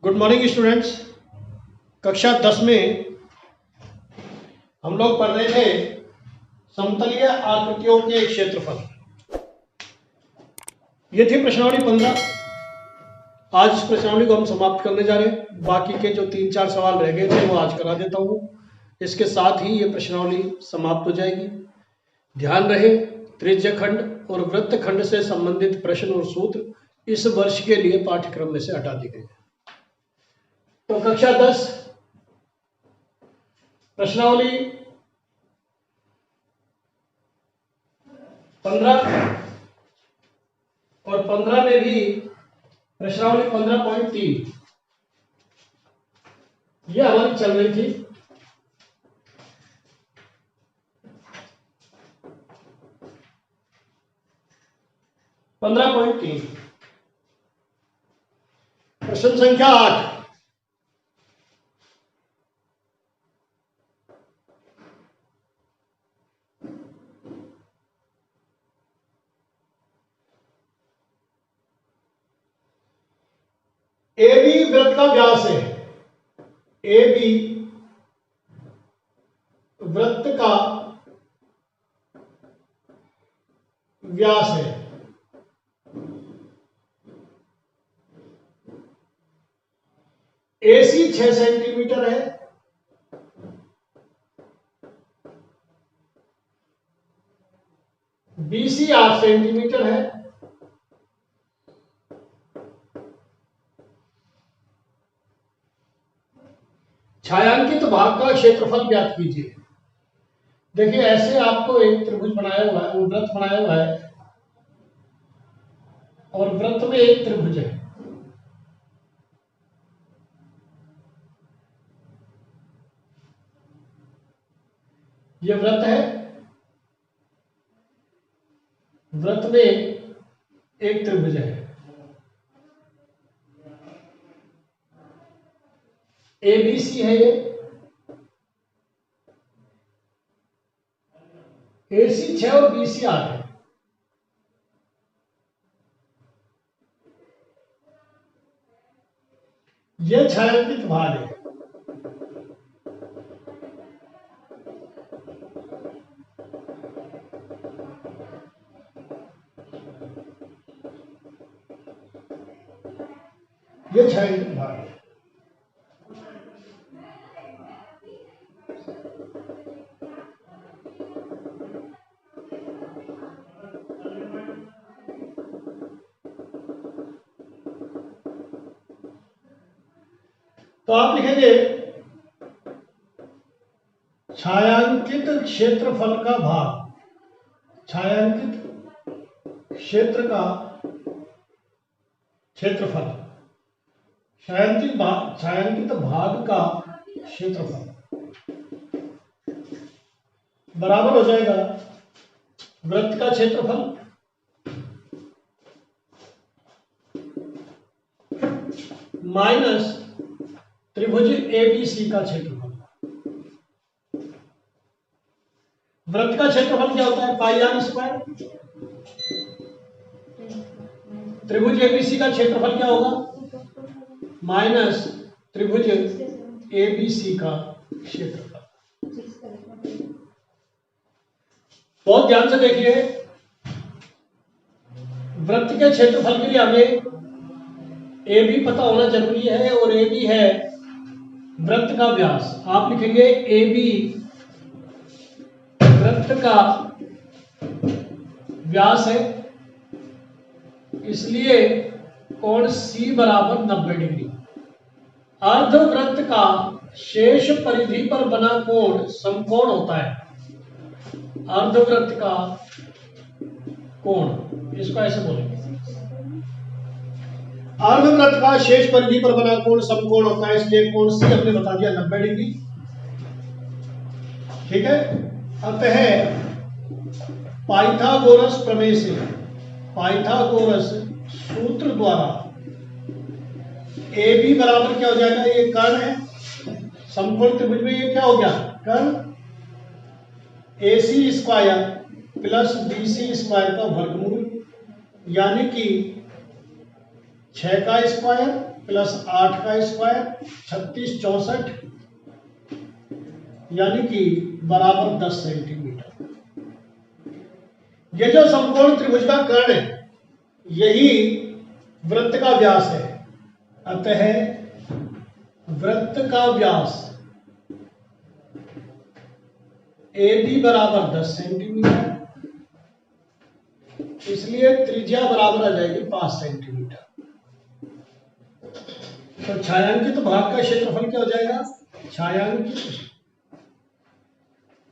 Good morning students. कक्षा 10 में हम लोग पढ़ रहे थे समतलीय आकृतियों के क्षेत्रफल। ये थी प्रश्नावली 15। आज इस प्रश्नावली को हम समाप्त करने जा रहे हैं। बाकी के जो 3-4 सवाल रह गए थे वो आज करा देता हूँ। इसके साथ ही ये प्रश्नावली समाप्त हो जाएगी। ध्यान रहे, त्रिज्यखंड और वृत्तखंड से संबंधित प्रश्न और सूत्र इस वर्ष के लिए पाठ्यक्रम में से हटा दिए गए। तो कक्षा 10 प्रश्नावली 15 और 15 में भी प्रश्नावली 15.3 यह हमारी चल रही थी। प्रश्न संख्या 8। ए बी वृत्त का व्यास है। ए बी वृत्त का व्यास है। AC 6 सेंटीमीटर है। BC 8 सेंटीमीटर है। छायांकित भाग का क्षेत्रफल ज्ञात कीजिए। देखिए, ऐसे आपको एक त्रिभुज बनाया हुआ है, वृत्त बनाया हुआ है और वृत्त में एक त्रिभुज है। यह वृत्त है, वृत्त में एक त्रिभुज है। ABC है ये। AC 6 और BC 8 है। यह छायांकित भाग है। यह छायांकित भाग है। तो आप लिखेंगे छायांकित क्षेत्रफल का भाग, छायांकित क्षेत्र का क्षेत्रफल, छायांकित भाग का क्षेत्रफल बराबर हो जाएगा वृत्त का क्षेत्रफल माइनस त्रिभुज ABC का क्षेत्रफल। वृत्त का क्षेत्रफल क्या होता है? पाई आर स्क्वायर। त्रिभुज ABC का क्षेत्रफल क्या होगा? माइनस त्रिभुज ABC का क्षेत्रफल। बहुत ध्यान से देखिए, वृत्त के क्षेत्रफल के लिए हमें AB पता होना जरूरी है और AB है वृत्त का व्यास। आप लिखेंगे AB वृत्त का व्यास है, इसलिए कोण C बराबर 90 डिग्री। अर्धवृत्त का शेष परिधि पर बना कोण समकोण होता है। अर्धवृत्त का कोण, इसको ऐसे बोलेंगे, अर्धवृत्त का शेष परिधि पर बना कोण समकोण होता है, इसलिए कोण C हमने बता दिया 90 डिग्री। ठीक है। अतः पाइथागोरस प्रमेय से, पाइथागोरस सूत्र द्वारा AB बराबर क्या हो जाएगा? ये कर्ण है, समकोण त्रिभुज में ये क्या हो गया? कर्ण। AC square plus BC square का वर्गमूल, यानी कि 6 का स्क्वायर प्लस 8 का स्क्वायर 36 64 यानी कि बराबर 10 सेंटीमीटर। ये जो समकोण त्रिभुज का कर्ण है यही वृत्त का व्यास है, अतः वृत्त का व्यास AB बराबर 10 सेंटीमीटर, इसलिए त्रिज्या बराबर आ जाएगी 5 सेंटीमीटर। तो छायांकित भाग का क्षेत्रफल क्या हो जाएगा? छायांकित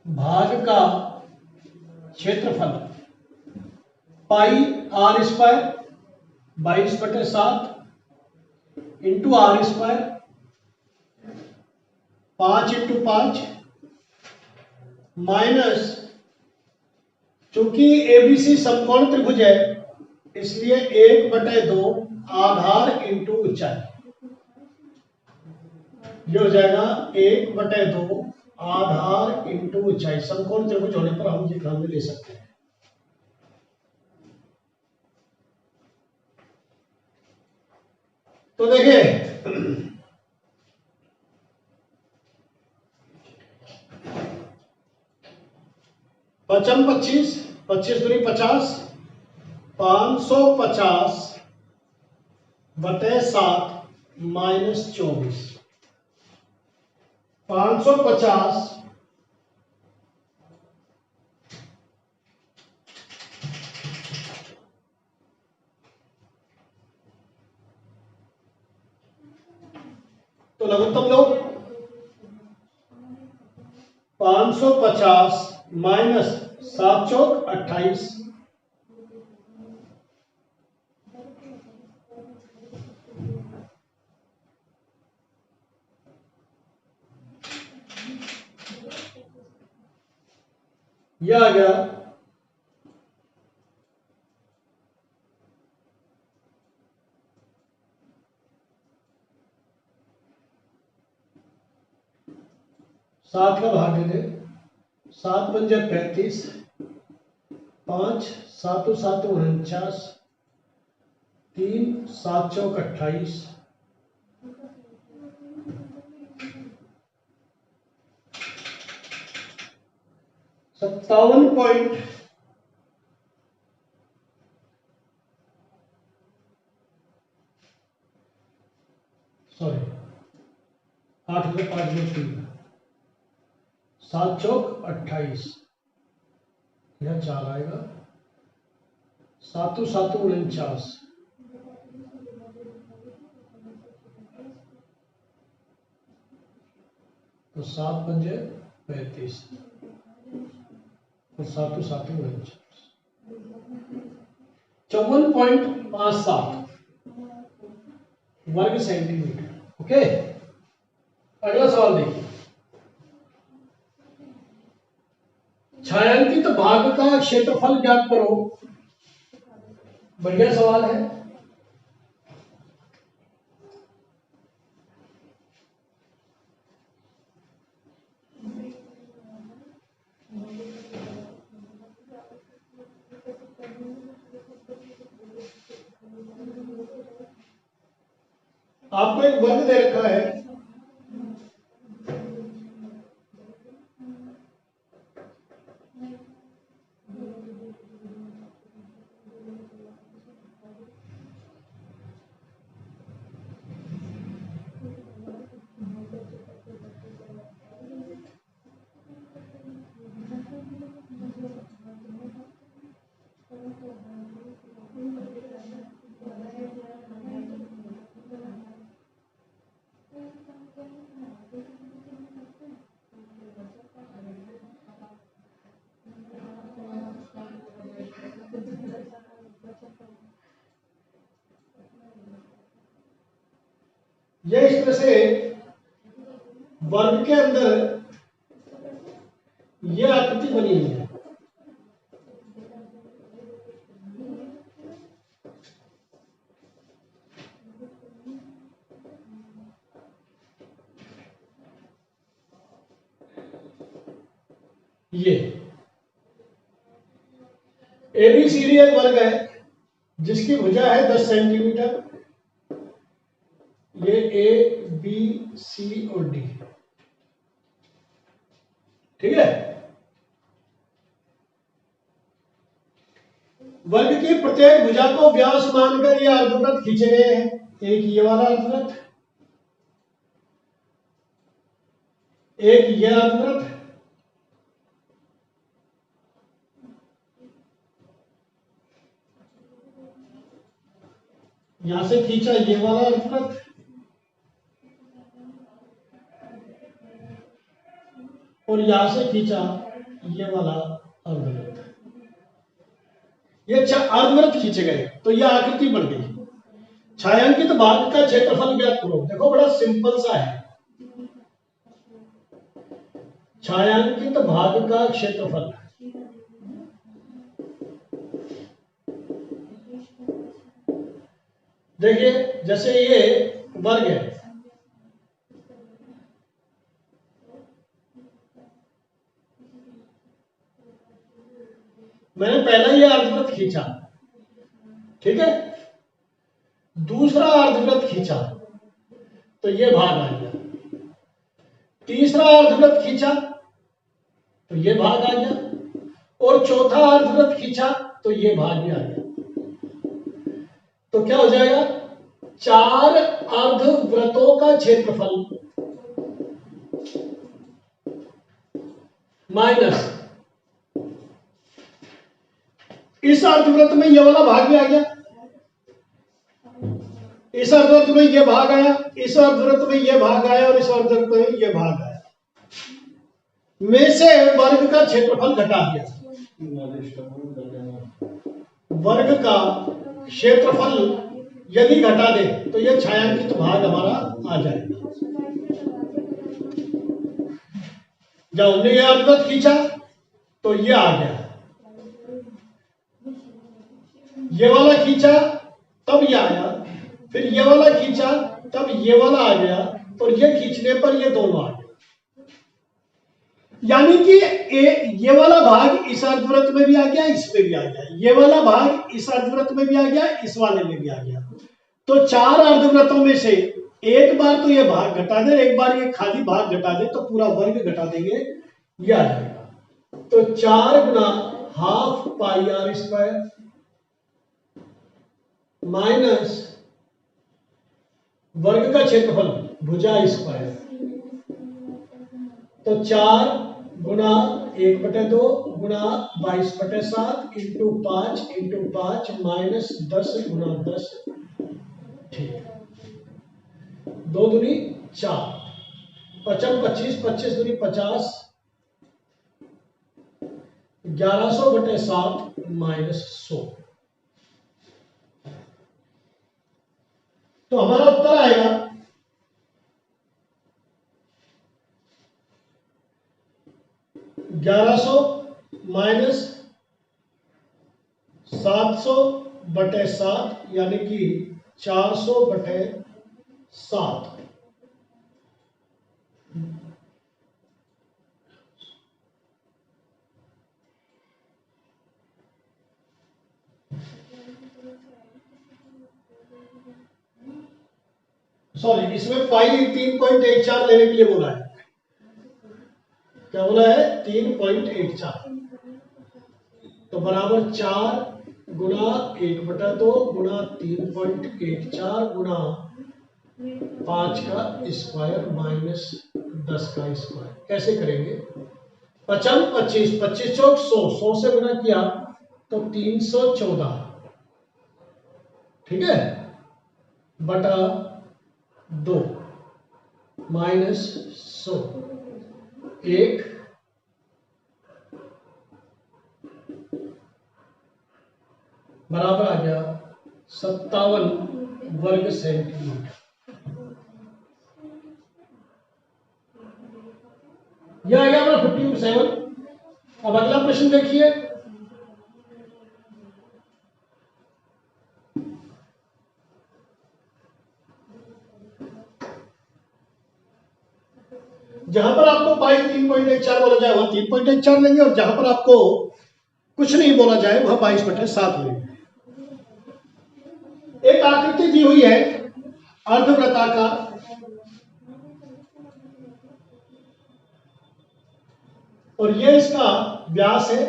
भाग का क्षेत्रफल pi r square 22/7 into r square 5 into 5 minus, चूंकि एबीसी समकोण त्रिभुज है इसलिए 1/2 आधार इंटू ऊंचाई, ये हो जाएगा 1/2 आधार इंटू ऊंचाई। समकोण त्रिभुज होने पर हम ये ध्यान में ले सकते हैं। तो देखिए पचम 25 25 दूनी 50 550/7 माइनस 24 550 तो लघुत्तम लो 550 माइनस 7 चौक 28 यह आ गया 7 का भाग दे दे 7 पंजे 35 5 7 7 49 3 7 चौक 28 57 पॉइंट सॉरी 8 में 5 में 3 7 चौक 28 यह 4 आएगा 7 7 49 तो 7 पंजे 35 और 7 7 49 54.57 वर्ग सेंटीमीटर। ओके, अगला सवाल देखिए, छायांकित भाग का क्षेत्रफल ज्ञात करो। बढ़िया सवाल है। आपको एक वर्ग दे रखा है, यह इस तरह से वर्ग के अंदर यह आकृति बनी हुई है। ये ABCD एक वर्ग है जिसकी भुजा है 10 सेंटीमीटर, ये ए बी सी और डी, ठीक है। वर्ग की प्रत्येक भुजा को व्यास मानकर ये अर्धवृत्त खींचे गए हैं। एक ये वाला अर्धवृत्त, एक ये अर्धवृत्त, यहां से खींचा ये वाला अर्धवृत्त, और यहां से खींचा ये वाला अर्धवृत्त। ये अर्धवृत्त खींचे गए तो ये आकृति बन गई। छायांकित भाग का क्षेत्रफल ज्ञात करो। देखो बड़ा सिंपल सा है। छायांकित भाग का क्षेत्रफल, देखिए जैसे ये वर्ग है, मैंने पहला ये अर्धवृत्त खींचा, ठीक है, दूसरा अर्धवृत्त खींचा तो ये भाग आ गया, तीसरा अर्धवृत्त खींचा तो ये भाग आ गया, और चौथा अर्धवृत्त खींचा तो ये भाग भी आ गया। तो क्या हो जाएगा, 4 अर्धवृत्तों का क्षेत्रफल माइनस इस अर्धवृत्त में ये वाला भाग भी आ गया, इस अर्धवृत्त में ये भाग आया, इस अर्धवृत्त में ये भाग आया, और इस अर्धवृत्त में ये भाग आया, में से वर्ग का क्षेत्रफल घटा दिया। वर्ग का क्षेत्रफल यदि घटा दे तो यह छायांकित भाग हमारा आ जाएगा। जब हमने यह अर्धवृत्त खींचा तो यह आ गया, ये वाला खींचा तब ये आया, फिर ये वाला खींचा तब ये वाला आ गया, और ये खींचने पर ये दोनों आ गए। यानी कि ये वाला भाग इस अर्धवृत्त में भी आ गया, इसमें भी आ गया, ये वाला भाग इस अर्धवृत्त में भी आ गया, इस वाले में भी आ गया। तो 4 अर्धवृत्तों में से एक बार तो ये भाग घटा दे, एक बार ये खाली भाग घटा दे, तो पूरा वर्ग घटा देंगे, ये आ जाएगा। तो 4 गुना half pi r square minus वर्ग का क्षेत्रफल भुजा स्क्वायर, तो 4 गुना 1/2 गुना 22/7 इंटू 5 माइनस 10 गुना 10, ठीक, 2 दूनी 4, 5 25, 25 दूनी 50, 1100/7 माइनस 100। तो हमारा उत्तर आएगा 1100 माइनस 700/7 यानी कि 400/7। सॉरी, इसमें पाई 3.14 लेने के लिए बोला है। क्या बोला है, 3.14, तो बराबर 4 गुना 1/2 गुना 3.14 गुना 5 का स्क्वायर माइनस 10 का स्क्वायर। कैसे करेंगे, 5 25, 25 चौक 100, 100 से गुना किया तो 314, ठीक है, बटा 2 माइनस 100, 1 बराबर आ गया 57 वर्ग सेंटीमीटर। यह आ गया अपना 57। अब अगला प्रश्न देखिए, जहां पर आपको पाई 3.14 बोला जाए वहां 3.14 लेंगे, और जहां पर आपको कुछ नहीं बोला जाए वहां 22/7 लेंगे। एक आकृति दी हुई है अर्धवृत्ताकार और ये इसका व्यास है।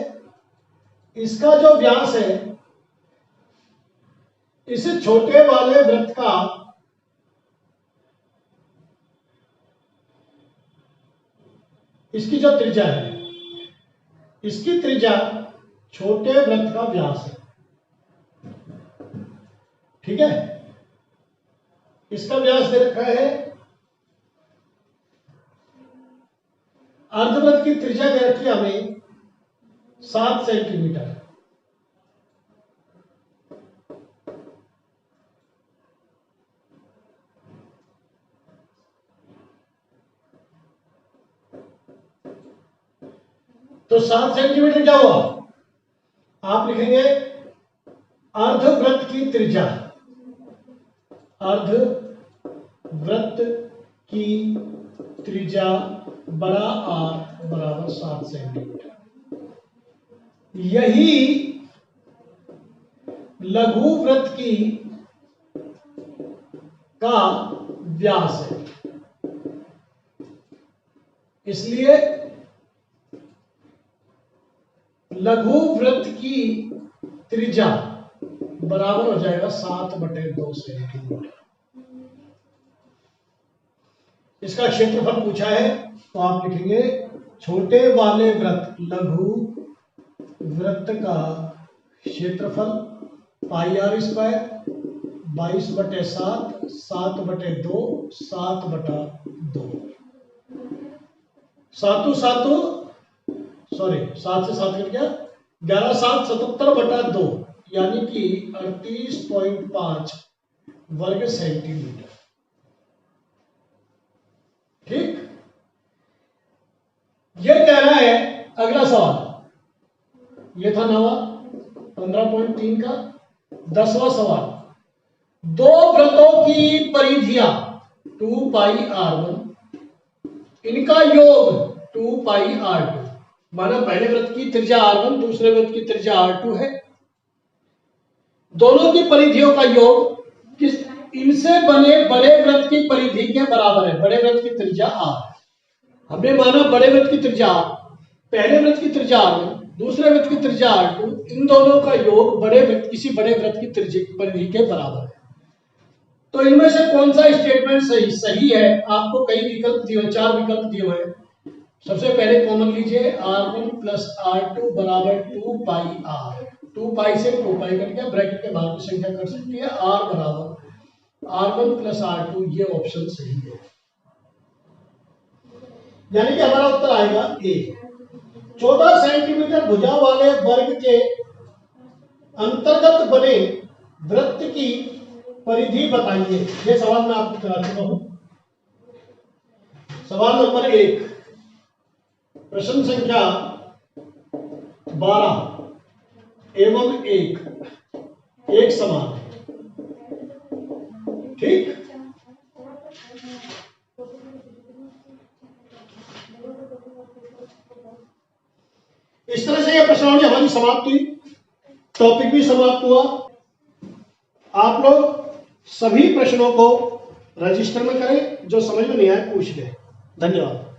इसका जो व्यास है इस छोटे वाले वृत्त का इसकी जो त्रिज्या है, इसकी त्रिज्या छोटे वृत्त का व्यास है। ठीक है, इसका व्यास दे रखा है, अर्धवृत्त की त्रिज्या दे रखी है हमें 7 सेंटीमीटर। तो 7 सेंटीमीटर क्या हुआ, आप लिखेंगे अर्धवृत्त की त्रिज्या, अर्धवृत्त की त्रिज्या बड़ा आर बराबर 7 सेंटीमीटर। यही लघु वृत्त की का व्यास है। इसलिए लघु वृत्त की त्रिज्या बराबर हो जाएगा 7/2 सेंटीमीटर। इसका क्षेत्रफल पूछा है तो आप लिखेंगे छोटे वाले वृत्त लघु वृत्त का क्षेत्रफल πr² 22/7 7/2 7/2 7 से 7 कट गया 11 7 77/2 यानी कि 38.5 वर्ग सेंटीमीटर। ठीक, ये कह रहा है अगला सवाल, ये था 9वां 15.3 का। 10वां सवाल, दो वृत्तों की परिधियां 2πr1, इनका योग 2πr2। माना पहले वृत्त की त्रिज्या r1, दूसरे वृत्त की त्रिज्या r2 है। दोनों की परिधियों का योग किस इनसे बने बड़े वृत्त की परिधि के बराबर है। बड़े वृत्त की त्रिज्या r, हमने माना बड़े वृत्त की त्रिज्या r, पहले वृत्त की त्रिज्या r1, दूसरे वृत्त की त्रिज्या r2, इन दोनों का योग बड़े वृत्त किसी बड़े वृत्त की त्रिज्या परिधि के बराबर है। तो इनमें से कौन सा स्टेटमेंट सही है? आपको कई विकल्प दिए, 4 विकल्प दिए हुए हैं। सबसे पहले कॉमन लीजिए, r1 + r2 बराबर 2πr। 2π से 2π कट गया, ब्रैकेट के बाहर की संख्या कर सकती है। r बराबर r1 + r2, ये ऑप्शन सही है। यानी कि हमारा उत्तर आएगा ए। 14 सेंटीमीटर भुजा वाले वर्ग के अंतर्गत बने वृत्त की परिधि बताइए। ये सवाल मैं आपको करा चुका हूं। सवाल नंबर 1, प्रश्न संख्या 12 एवं 1 एक समान है। ठीक, इस तरह से यह प्रश्नावली हमारी समाप्त हुई, टॉपिक भी समाप्त हुआ। आप लोग सभी प्रश्नों को रजिस्टर में करें, जो समझ में नहीं आए पूछ लें। धन्यवाद।